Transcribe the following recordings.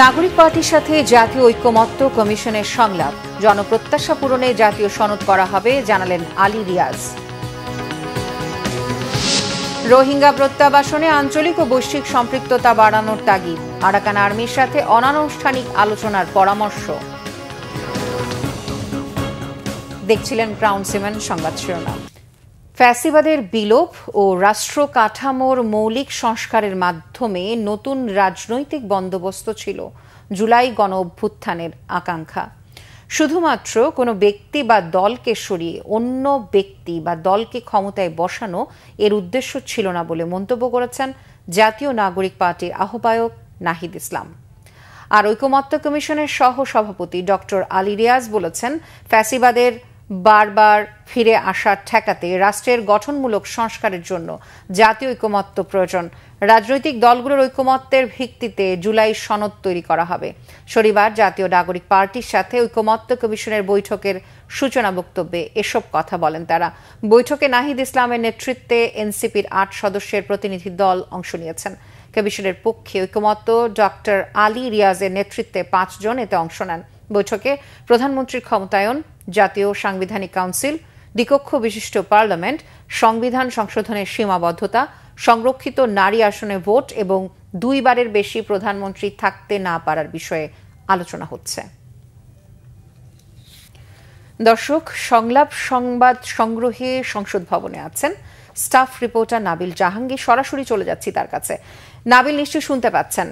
নাগরিক পার্টির সাথে জাতীয় ঐক্যমত্য কমিশনের সংলাপ, জনপ্রত্যাশা পূরণে জাতীয় সনদ করা হবে জানালেন আলী রিয়াজ। রোহিঙ্গা প্রত্যাবাসনে আঞ্চলিক ও বৈশ্বিক সম্পৃক্ততা বাড়ানোর তাগিদ, আরাকান আর্মির সাথে অনানুষ্ঠানিক আলোচনার পরামর্শ। দেখছিলেন ক্রাউন সিমেন্ট সংবাদ শিরোনাম। ফ্যাসিবাদের বিলোপ ও রাষ্ট্র কাঠামোর মৌলিক সংস্কারের মাধ্যমে নতুন রাজনৈতিক বন্দোবস্ত ছিল জুলাই গণ অভ্যুত্থানের আকাঙ্ক্ষা। শুধুমাত্র কোনো ব্যক্তি বা দলকে সরিয়ে অন্য ব্যক্তি বা দলকে ক্ষমতায় বসানো এর উদ্দেশ্য ছিল না বলে মন্তব্য করেছেন জাতীয় নাগরিক পার্টির আহ্বায়ক নাহিদ ইসলাম। আর ঐকমত্য কমিশনের সহ সভাপতি ডক্টর আলী রিয়াজ বলেছেন, ফ্যাসিবাদের বারবার ফিরে আসার ঠেকাতে রাষ্ট্রের গঠনমূলক সংস্কারের জন্য জাতীয় ঐকমত্য প্রয়োজন। রাজনৈতিক দলগুলোর ঐকমত্যের ভিত্তিতে জুলাই সনদ তৈরি করা হবে। শনিবার জাতীয় নাগরিক পার্টির সাথে ঐকমত্য কমিশনের বৈঠকের সূচনা বক্তব্যে এসব কথা বলেন তারা। বৈঠকে নাহিদ ইসলামের নেতৃত্বে এনসিপির ৮ সদস্যের প্রতিনিধি দল অংশ নিয়েছেন। কমিশনের পক্ষে ঐকমত্য ডক্টর আলী রিয়াজের নেতৃত্বে ৫ জন এতে অংশ নেন। বৈঠকে প্রধানমন্ত্রীর ক্ষমতায়ন, জাতীয় সাংবিধানিক কাউন্সিল, দ্বিকক্ষ বিশিষ্ট পার্লামেন্ট, সংবিধান সংশোধনের সীমাবদ্ধতা, সংরক্ষিত নারী আসনে ভোট এবং ২ বারের বেশি প্রধানমন্ত্রী থাকতে না পারার বিষয়ে আলোচনা হচ্ছে। দর্শক, সংলাপ সংবাদ সংগ্রহে সংসদ ভবনে আছেন স্টাফ রিপোর্টার নাবিল জাহাঙ্গীর। সরাসরি চলে যাচ্ছি তার কাছে। নাবিল, নিশ্চয়ই শুনতে পাচ্ছেন।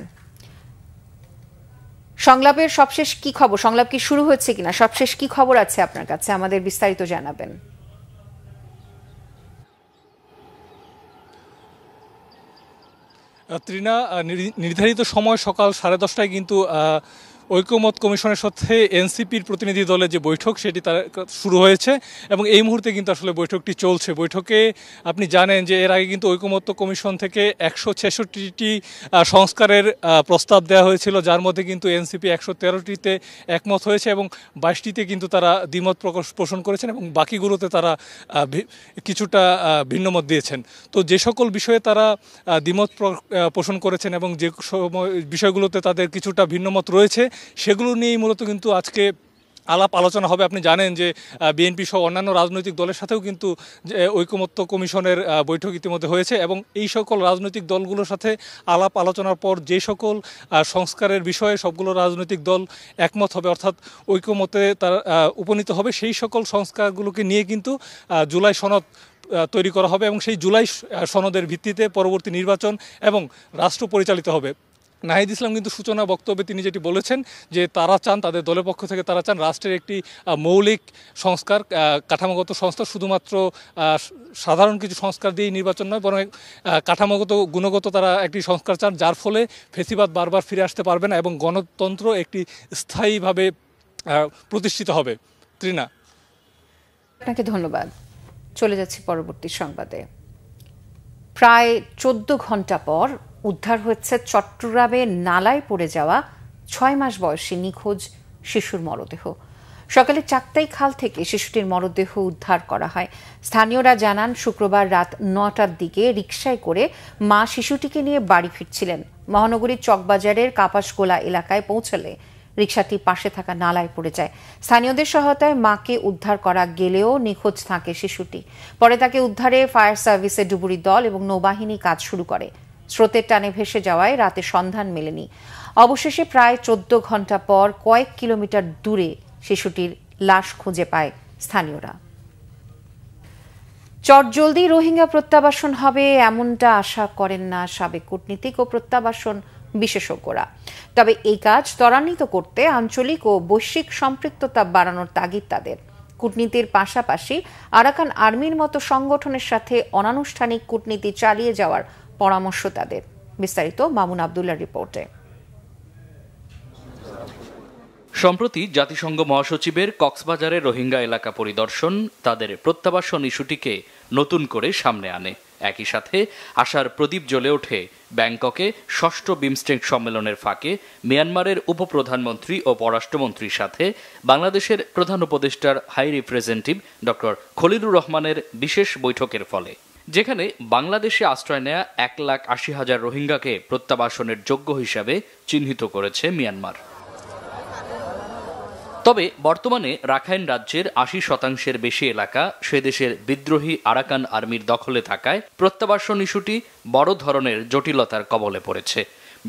সংলাপের সবশেষ কি খবর? সংলাপ কি শুরু হচ্ছে কিনা? সবশেষ কি খবর আছে আপনার কাছে? আমাদের বিস্তারিত জানাবেন। ত্রিনা, নির্ধারিত সময় সকাল 10:30টায় কিন্তু ঐকমত্য কমিশনের সাথে এনসিপির প্রতিনিধি দলের যে বৈঠক সেটি তার শুরু হয়েছে এবং এই মুহূর্তে কিন্তু আসলে বৈঠকটি চলছে। বৈঠকে আপনি জানেন যে এর আগে কিন্তু ঐকমত্য কমিশন থেকে 166টি সংস্কারের প্রস্তাব দেওয়া হয়েছিল, যার মধ্যে কিন্তু এনসিপি 113টিতে একমত হয়েছে এবং 22টিতে কিন্তু তারা দ্বিমত পোষণ করেছেন এবং বাকিগুলোতে তারা কিছুটা ভিন্নমত দিয়েছেন। তো যে সকল বিষয়ে তারা দ্বিমত পোষণ করেছেন এবং যে বিষয়গুলোতে তাদের কিছুটা ভিন্নমত রয়েছে সেগুলো নিয়েই মূলত কিন্তু আজকে আলাপ আলোচনা হবে। আপনি জানেন যে বিএনপি সহ অন্যান্য রাজনৈতিক দলের সাথেও কিন্তু ঐকমত্য কমিশনের বৈঠক ইতিমধ্যে হয়েছে এবং এই সকল রাজনৈতিক দলগুলোর সাথে আলাপ আলোচনার পর যে সকল সংস্কারের বিষয়ে সবগুলো রাজনৈতিক দল একমত হবে, অর্থাৎ ঐকমত্যে তারা উপনীত হবে, সেই সকল সংস্কারগুলোকে নিয়ে কিন্তু জুলাই সনদ তৈরি করা হবে এবং সেই জুলাই সনদের ভিত্তিতে পরবর্তী নির্বাচন এবং রাষ্ট্র পরিচালিত হবে। নাহিদ ইসলাম কিন্তু সূচনা বক্তব্যে তিনি যেটি বলেছেন যে তারা চান, তাদের দলের পক্ষ থেকে তারা চান রাষ্ট্রের একটি মৌলিক সংস্কার, কাঠামোগত সংস্কার, শুধুমাত্র সাধারণ কিছু সংস্কার দিয়েই নির্বাচন নয়, বরং কাঠামোগত গুণগত তারা একটি সংস্কার চান, যার ফলে ফ্যাসিবাদ বারবার ফিরে আসতে পারবে না এবং গণতন্ত্র একটি স্থায়ীভাবে প্রতিষ্ঠিত হবে। ত্রিনা, আপনাকে ধন্যবাদ। চলে যাচ্ছি পরবর্তী সংবাদে। প্রায় 14 ঘন্টা পর উদ্ধার হয়েছে চট্টগ্রামে নালায় পড়ে যাওয়া 6 মাস বয়সী নিখোঁজ শিশুর মরদেহ। সকালে চাকতাই খাল থেকে শিশুটির মরদেহ উদ্ধার করা হয়। স্থানীয়রা জানান, শুক্রবার রাত 9টার দিকে রিকশায় করে মা শিশুটিকে নিয়ে বাড়ি ফিরছিলেন। মহানগরীর চকবাজারের কাপাসগোলা এলাকায় পৌঁছলে রিকশাটি পাশে থাকা নালায় পড়ে যায়। স্থানীয়দের সহায়তায় মাকে উদ্ধার করা গেলেও নিখোঁজ থাকে শিশুটি। পরে তাকে উদ্ধারে ফায়ার সার্ভিসের ডুবুরি দল এবং নৌবাহিনী কাজ শুরু করে। স্রোতের টানে ভেসে যাওয়ায় রাতে সন্ধান মেলেনি। অবশেষে প্রায় 14 ঘন্টা পর কয়েক কিলোমিটার দূরে শিশুটির লাশ খুঁজে পায় স্থানীয়রা। চটজলদি রোহিঙ্গা প্রত্যাবাসন হবে এমনটা আশা করেন না সাবেক কূটনীতিক ও প্রত্যাবাসন বিশেষজ্ঞরা। তবে এই কাজ ত্বরান্বিত করতে আঞ্চলিক ও বৈশ্বিক সম্পৃক্ততা বাড়ানোর তাগিদ তাদের। কূটনীতির পাশাপাশি আরাকান আর্মির মতো সংগঠনের সাথে অনানুষ্ঠানিক কূটনীতি চালিয়ে যাওয়ার পরামর্শ তাদের। বিস্তারিত মামুন আবদুল্লাহর রিপোর্টে। সম্প্রতি জাতিসংঘ মহাসচিবের কক্সবাজারে রোহিঙ্গা এলাকা পরিদর্শন তাদের প্রত্যাবাসন ইস্যুটিকে নতুন করে সামনে আনে। একই সাথে আশার প্রদীপ জ্বলে ওঠে ব্যাংককে ৬ষ্ঠ বিমস্টেক সম্মেলনের ফাঁকে মিয়ানমারের উপপ্রধানমন্ত্রী ও পররাষ্ট্রমন্ত্রীর সাথে বাংলাদেশের প্রধান উপদেষ্টার হাই রিপ্রেজেন্টেটিভ ডক্টর খলিলুর রহমানের বিশেষ বৈঠকের ফলে। যেখানে বাংলাদেশে আশ্রয় নেয়া 1,80,000 রোহিঙ্গাকে প্রত্যাবাসনের যোগ্য হিসাবে চিহ্নিত করেছে মিয়ানমার। তবে বর্তমানে রাখাইন রাজ্যের 80% বেশি এলাকা সে দেশের বিদ্রোহী আরাকান আর্মির দখলে থাকায় প্রত্যাবাসন ইস্যুটি বড় ধরনের জটিলতার কবলে পড়েছে।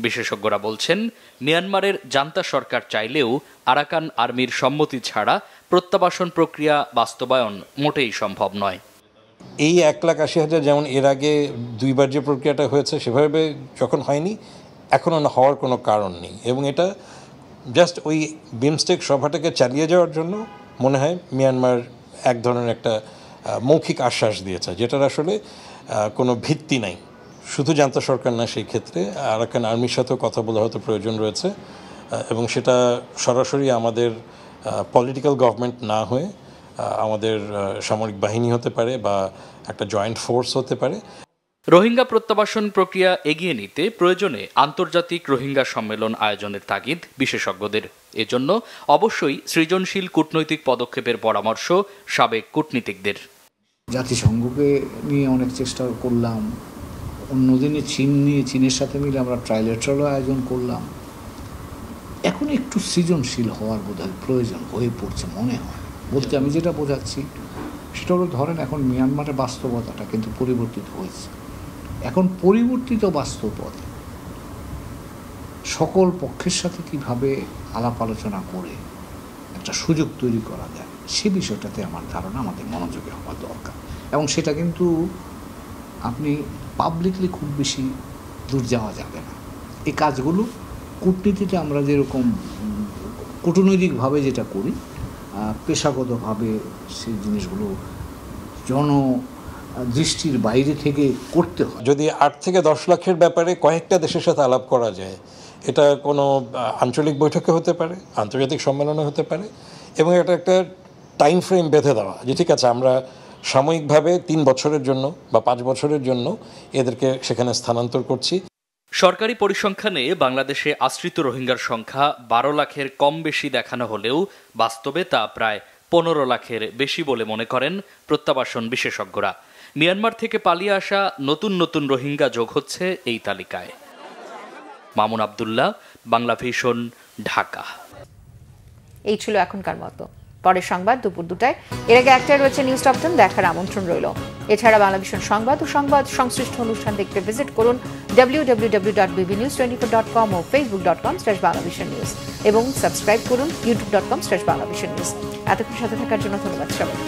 বিশেষজ্ঞরা বলছেন, মিয়ানমারের জান্তা সরকার চাইলেও আরাকান আর্মির সম্মতি ছাড়া প্রত্যাবাসন প্রক্রিয়া বাস্তবায়ন মোটেই সম্ভব নয়। এই 1,80,000 যেমন এর আগে দুইবার যে প্রক্রিয়াটা হয়েছে সেভাবে যখন হয়নি, এখনও হওয়ার কোনো কারণ নেই। এবং এটা জাস্ট ওই বিমস্টেক সভাটাকে চালিয়ে যাওয়ার জন্য মনে হয় মিয়ানমার এক ধরনের একটা মৌখিক আশ্বাস দিয়েছে, যেটার আসলে কোনো ভিত্তি নাই। শুধু জান্তা সরকার না, সেই ক্ষেত্রে আরাকান আর্মির সাথেও কথা বলা হয়তো প্রয়োজন রয়েছে, এবং সেটা সরাসরি আমাদের পলিটিক্যাল গভর্নমেন্ট না হয়ে আমাদের সামরিক বাহিনী হতে পারে বা একটা জয়েন্ট ফোর্স হতে পারে। রোহিঙ্গা প্রত্যাবাসন প্রক্রিয়া এগিয়ে নিতে প্রয়োজনে আন্তর্জাতিক রোহিঙ্গা সম্মেলন আয়োজনের তাগিদ বিশেষজ্ঞদের। এজন্য অবশ্যই সৃজনশীল কূটনৈতিক পদক্ষেপের পরামর্শ সাবেক কূটনীতিকদের। জাতিসংঘকে নিয়ে অনেক চেষ্টা করলাম, অন্যদিনে চীনের সাথে মিলে আমরা ট্রাইলেটারাল আয়োজন করলাম। এখন একটু সৃজনশীল হওয়ার বোধহয় প্রয়োজন হয়ে পড়ছে মনে হয়। বলতে আমি যেটা বোঝাচ্ছি সেটা হলো, ধরেন এখন মিয়ানমারের বাস্তবতাটা কিন্তু পরিবর্তিত হয়েছে। এখন পরিবর্তিত বাস্তবতা সকল পক্ষের সাথে কিভাবে আলাপ আলোচনা করে একটা সুযোগ তৈরি করা যায়, সে বিষয়টাতে আমার ধারণা আমাদের মনোযোগী হওয়া দরকার। এবং সেটা কিন্তু আপনি পাবলিকলি খুব বেশি দূর যাওয়া যাবে না। এই কাজগুলো কূটনীতিতে আমরা যেরকম কূটনৈতিকভাবে যেটা করি, পেশাগতভাবে সেই জিনিসগুলো দৃষ্টির বাইরে থেকে করতে হয়। যদি 8 থেকে 10 লাখের ব্যাপারে কয়েকটা দেশের সাথে আলাপ করা যায়, এটা কোনো আঞ্চলিক বৈঠকে হতে পারে, আন্তর্জাতিক সম্মেলনে হতে পারে, এবং এটা একটা টাইম ফ্রেম বেঁধে দেওয়া যে ঠিক আছে, আমরা সাময়িকভাবে 3 বছরের জন্য বা 5 বছরের জন্য এদেরকে সেখানে স্থানান্তর করছি। সরকারি পরিসংখ্যানে বাংলাদেশে আশ্রিত রোহিঙ্গার সংখ্যা 12 লাখের কম বেশি দেখানো হলেও বাস্তবে তা প্রায় 15 লাখের বেশি বলে মনে করেন প্রত্যাবাসন বিশেষজ্ঞরা। মিয়ানমার থেকে পালিয়ে আসা নতুন নতুন রোহিঙ্গা যোগ হচ্ছে এই তালিকায়। মামুন আব্দুল্লাহ, বাংলা ভিশন, ঢাকা। এই ছিল এখনকার মতো। পরের সংবাদ দুপুর 2টায়। এর আগে একটাই রয়েছে নিউজ টপ 10, দেখার আমন্ত্রণ রইল। এছাড়া বাংলা ভিশন সংবাদ ও সংবাদ সংশ্লিষ্ট অনুষ্ঠান দেখতে ভিজিট করুন www.bbnews24.com ও facebook.com/banglavisionnews এবং সাবস্ক্রাইব করুন youtube.com/banglavisionnews। এতক্ষণ সাথে থাকার জন্য ধন্যবাদ সবাই।